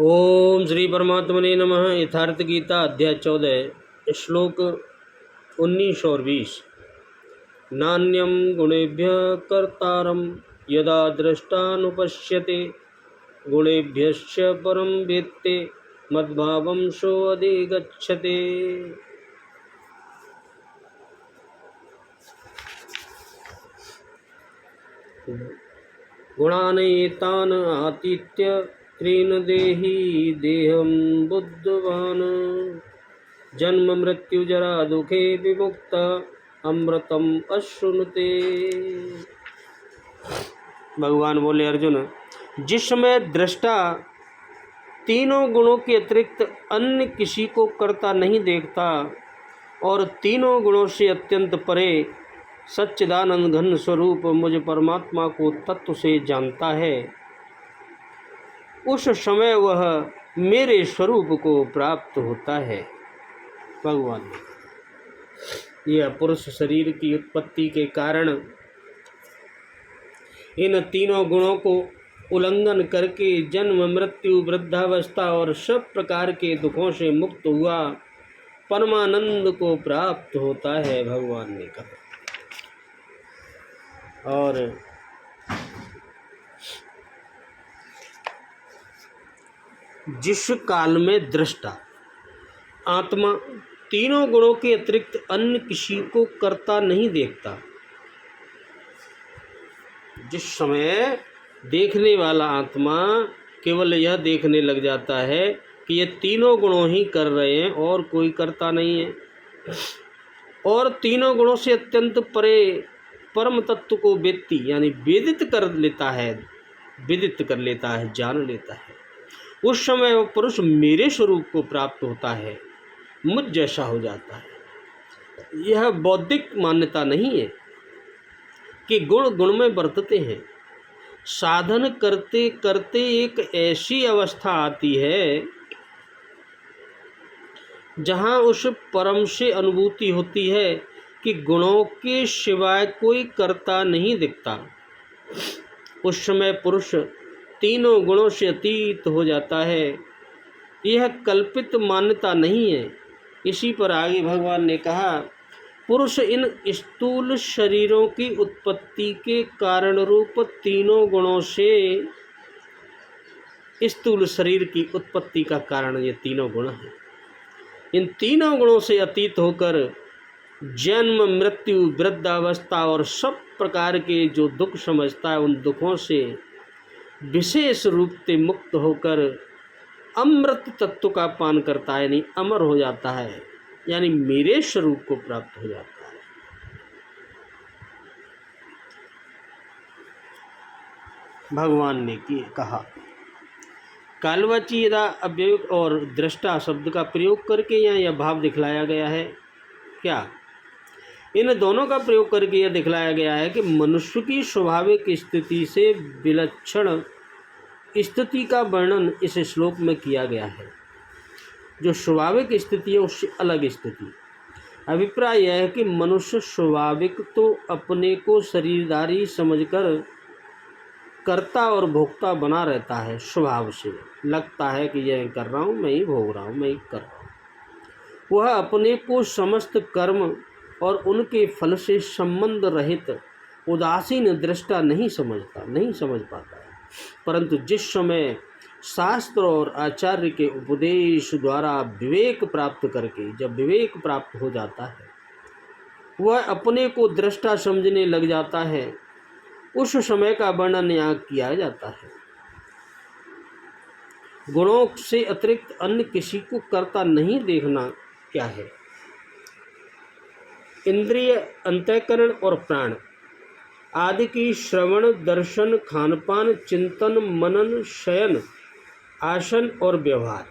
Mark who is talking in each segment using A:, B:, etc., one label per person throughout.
A: ओम श्री परमात्मने नमः। यथार्थ गीता अध्याय 14 श्लोक 19 और 20। नान्यं गुणेभ्यः कर्तारं यदा दृष्टानुपश्यते गुणेभ्यश्च परं वेत्ते मद्भावं सोऽधिगच्छते। गुणानेतान् आतीत्य त्रीन देहि देहं बुद्धवान् जन्म मृत्यु जरा दुखे विमुक्त अमृतम अश्नुते। भगवान बोले, अर्जुन, जिस समय दृष्टा तीनों गुणों के अतिरिक्त अन्य किसी को करता नहीं देखता और तीनों गुणों से अत्यंत परे सच्चिदानंद घन स्वरूप मुझ परमात्मा को तत्व से जानता है, उस समय वह मेरे स्वरूप को प्राप्त होता है। भगवान यह पुरुष शरीर की उत्पत्ति के कारण इन तीनों गुणों को उल्लंघन करके जन्म मृत्यु वृद्धावस्था और सब प्रकार के दुखों से मुक्त हुआ परमानंद को प्राप्त होता है, भगवान ने कहा। और जिस काल में दृष्टा आत्मा तीनों गुणों के अतिरिक्त अन्य किसी को करता नहीं देखता, जिस समय देखने वाला आत्मा केवल यह देखने लग जाता है कि ये तीनों गुणों ही कर रहे हैं और कोई करता नहीं है, और तीनों गुणों से अत्यंत परे परम तत्व को वेत्ती यानी वेदित कर लेता है, विदित कर लेता है, जान लेता है, उस समय वह पुरुष मेरे स्वरूप को प्राप्त होता है, मुझ जैसा हो जाता है। यह बौद्धिक मान्यता नहीं है कि गुण गुण में बरतते हैं। साधन करते करते एक ऐसी अवस्था आती है जहाँ उस परम से अनुभूति होती है कि गुणों के सिवाय कोई करता नहीं दिखता। उस समय पुरुष तीनों गुणों से अतीत हो जाता है। यह कल्पित मान्यता नहीं है। इसी पर आगे भगवान ने कहा, पुरुष इन स्थूल शरीरों की उत्पत्ति के कारण रूप तीनों गुणों से, स्थूल शरीर की उत्पत्ति का कारण ये तीनों गुण हैं, इन तीनों गुणों से अतीत होकर जन्म मृत्यु वृद्धावस्था और सब प्रकार के जो दुख समझता है उन दुखों से विशेष रूप से मुक्त होकर अमृत तत्व का पान करता है, यानी अमर हो जाता है, यानी मेरे स्वरूप को प्राप्त हो जाता है। भगवान ने कहा, कालवाची यदा अव्यय और दृष्टा शब्द का प्रयोग करके यहाँ यह भाव दिखलाया गया है। क्या? इन दोनों का प्रयोग करके यह दिखलाया गया है कि मनुष्य की स्वाभाविक स्थिति से विलक्षण स्थिति का वर्णन इस श्लोक में किया गया है। जो स्वाभाविक स्थिति है उससे अलग स्थिति। अभिप्राय यह है कि मनुष्य स्वाभाविक तो अपने को शरीरधारी समझकर कर्ता और भोक्ता बना रहता है। स्वभाव से लगता है कि यह कर रहा हूँ, मैं ही भोग रहा हूँ, मैं ही कर रहा हूँ। वह अपने को समस्त कर्म और उनके फल से संबंध रहित उदासीन दृष्टा नहीं समझ पाता है। परंतु जिस समय शास्त्र और आचार्य के उपदेश द्वारा विवेक प्राप्त करके, जब विवेक प्राप्त हो जाता है, वह अपने को दृष्टा समझने लग जाता है। उस समय का वर्णन यहाँ किया जाता है। गुणों से अतिरिक्त अन्य किसी को करता नहीं देखना क्या है? इंद्रिय, अंतःकरण और प्राण आदि की श्रवण, दर्शन, खानपान, चिंतन, मनन, शयन, आसन और व्यवहार,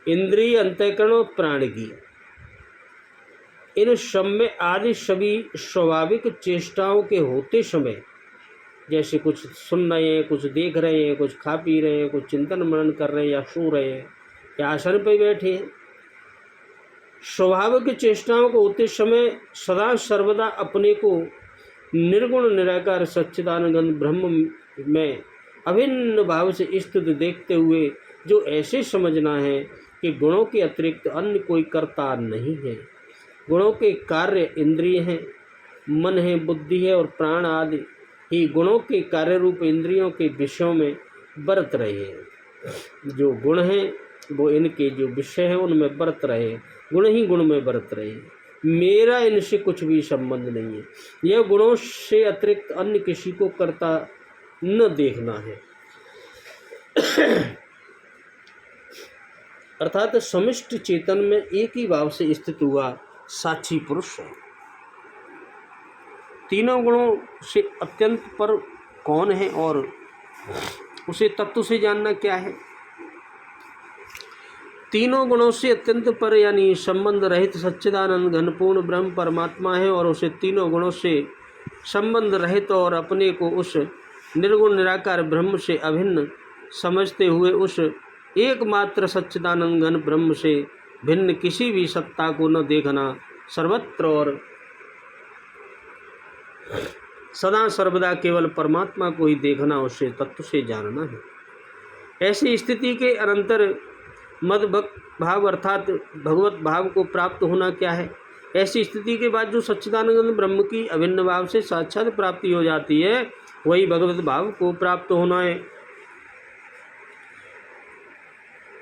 A: इंद्रिय, अंतःकरण और प्राण की, इन सब में आदि सभी स्वाभाविक चेष्टाओं के होते समय, जैसे कुछ सुन रहे हैं, कुछ देख रहे हैं, कुछ खा पी रहे हैं, कुछ चिंतन मनन कर रहे हैं या सो रहे हैं या आसन पर बैठे हैं, स्वाभाविक चेष्टाओं को होते समय सदा सर्वदा अपने को निर्गुण निराकार सच्चिदानंद ब्रह्म में अभिन्न भाव से स्थित देखते हुए जो ऐसे समझना है कि गुणों के अतिरिक्त अन्य कोई कर्ता नहीं है। गुणों के कार्य इंद्रिय हैं, मन है, बुद्धि है और प्राण आदि ही गुणों के कार्य रूप इंद्रियों के विषयों में बरत रहे हैं। जो गुण हैं वो इनके जो विषय हैं उनमें बरत रहे हैं, गुण ही गुण में बरत रहे हैं। मेरा इनसे कुछ भी संबंध नहीं है। यह गुणों से अतिरिक्त अन्य किसी को करता न देखना है। अर्थात समिष्ट चेतन में एक ही भाव से स्थित हुआ साक्षी पुरुष है। तीनों गुणों से अत्यंत पर कौन है और उसे तत्व से जानना क्या है? तीनों गुणों से अत्यंत पर यानी संबंध रहित सच्चिदानंद घनपूर्ण ब्रह्म परमात्मा है और उसे तीनों गुणों से संबंध रहित और अपने को उस निर्गुण निराकार ब्रह्म से अभिन्न समझते हुए उस एकमात्र सच्चिदानंद घन ब्रह्म से भिन्न किसी भी सत्ता को न देखना, सर्वत्र और सदा सर्वदा केवल परमात्मा को ही देखना, उसे तत्व से जानना है। ऐसी स्थिति के अनंतर मद भाव अर्थात भगवत भाव को प्राप्त होना क्या है? ऐसी स्थिति के बाद जो सच्चिदानंद ब्रह्म की अभिन्न भाव से साक्षात प्राप्ति हो जाती है वही भगवत भाव को प्राप्त होना है।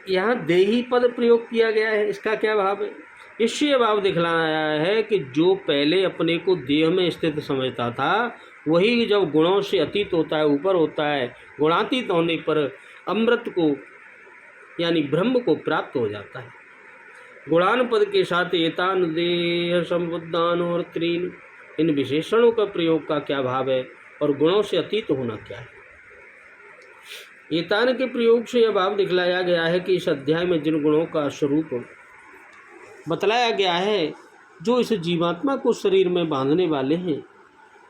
A: यहाँ देही पद प्रयोग किया गया है, इसका क्या भाव है? इससे यह भाव दिखलाया है कि जो पहले अपने को देह में स्थित समझता था वही जब गुणों से अतीत होता है, ऊपर होता है, गुणातीत होने पर अमृत को यानी ब्रह्म को प्राप्त हो जाता है। गुणान पद के साथ एतान देह संबुद्धान और त्रीन इन विशेषणों का प्रयोग का क्या भाव है और गुणों से अतीत होना क्या है? एतान के प्रयोग से यह भाव दिखलाया गया है कि इस अध्याय में जिन गुणों का स्वरूप बतलाया गया है जो इस जीवात्मा को शरीर में बांधने वाले हैं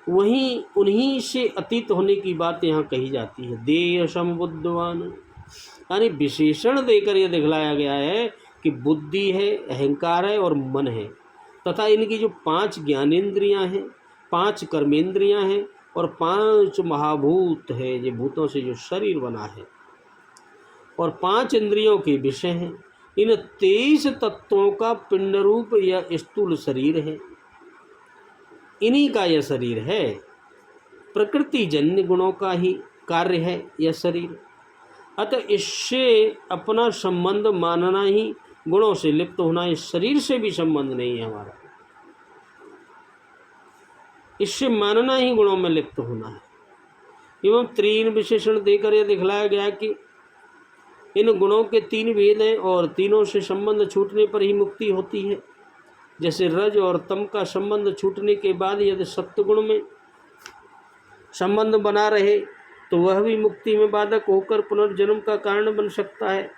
A: वहीं उन्हीं से अतीत होने की बात यहाँ कही जाती है। देह संबुद्धवान यानी विशेषण देकर यह दिखलाया गया है कि बुद्धि है, अहंकार है और मन है तथा इनकी जो 5 ज्ञानेंद्रियां हैं, 5 कर्मेंद्रियां हैं और 5 महाभूत है, ये भूतों से जो शरीर बना है और 5 इंद्रियों के विषय हैं। इन 23 तत्वों का पिंड रूप या स्थूल शरीर है, इन्हीं का यह शरीर है। प्रकृति जन्य गुणों का ही कार्य है यह शरीर, अतः इससे अपना संबंध मानना ही गुणों से लिप्त होना। इस शरीर से भी संबंध नहीं है हमारा, इससे मानना ही गुणों में लिप्त होना है। एवं 3 विशेषण देकर यह दिखलाया गया कि इन गुणों के 3 भेद हैं और तीनों से संबंध छूटने पर ही मुक्ति होती है। जैसे रज और तम का संबंध छूटने के बाद यदि सत्वगुण में संबंध बना रहे तो वह भी मुक्ति में बाधक होकर पुनर्जन्म का कारण बन सकता है,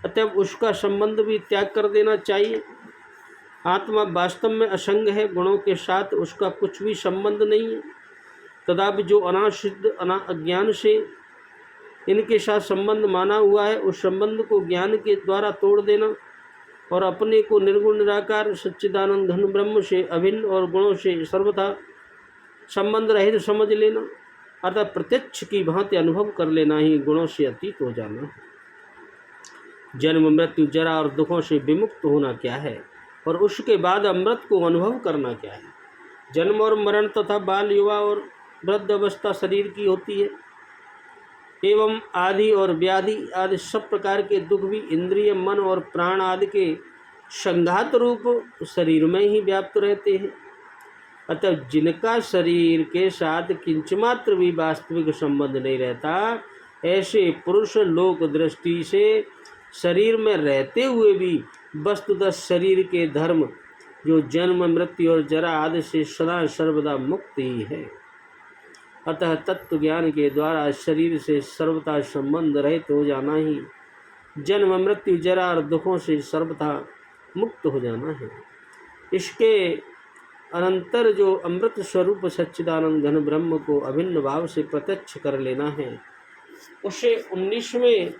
A: अतः उसका संबंध भी त्याग कर देना चाहिए। आत्मा वास्तव में असंग है, गुणों के साथ उसका कुछ भी संबंध नहीं है। तदापि जो अनासिद्ध अज्ञान से इनके साथ संबंध माना हुआ है उस संबंध को ज्ञान के द्वारा तोड़ देना और अपने को निर्गुण निराकार सच्चिदानंद घन ब्रह्म से अभिन्न और गुणों से सर्वथा संबंध रहित समझ लेना, अतः प्रत्यक्ष की भांति अनुभव कर लेना ही गुणों से अतीत हो जाना। जन्म मृत्यु जरा और दुखों से विमुक्त होना क्या है और उसके बाद अमृत को अनुभव करना क्या है? जन्म और मरण तथा बाल युवा और वृद्ध अवस्था शरीर की होती है एवं आदि और व्याधि आदि सब प्रकार के दुख भी इंद्रिय, मन और प्राण आदि के संघात रूप शरीर में ही व्याप्त रहते हैं। अतः जिनका शरीर के साथ किंचमात्र भी वास्तविक संबंध नहीं रहता, ऐसे पुरुष लोक दृष्टि से शरीर में रहते हुए भी वस्तुतः शरीर के धर्म जो जन्म मृत्यु और जरा आदि से सदा सर्वदा मुक्त ही है। अतः तत्व ज्ञान के द्वारा शरीर से सर्वथा संबंध रहित हो जाना ही जन्म मृत्यु जरा और दुखों से सर्वथा मुक्त हो जाना है। इसके अनंतर जो अमृत स्वरूप सच्चिदानंद घन ब्रह्म को अभिन्न भाव से प्रत्यक्ष कर लेना है, उसे 19वें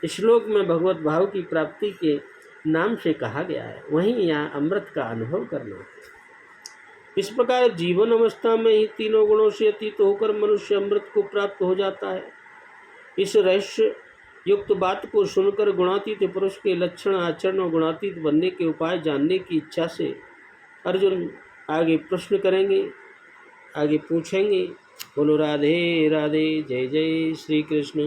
A: श्लोक में भगवत भाव की प्राप्ति के नाम से कहा गया है। वहीं यहाँ अमृत का अनुभव करना है। इस प्रकार जीवन अवस्था में ही तीनों गुणों से अतीत होकर मनुष्य अमृत को प्राप्त हो जाता है। इस रहस्य युक्त बात को सुनकर गुणातीत पुरुष के लक्षण, आचरण और गुणातीत बनने के उपाय जानने की इच्छा से अर्जुन आगे प्रश्न करेंगे, आगे पूछेंगे। बोलो राधे राधे, जय जय श्री कृष्ण।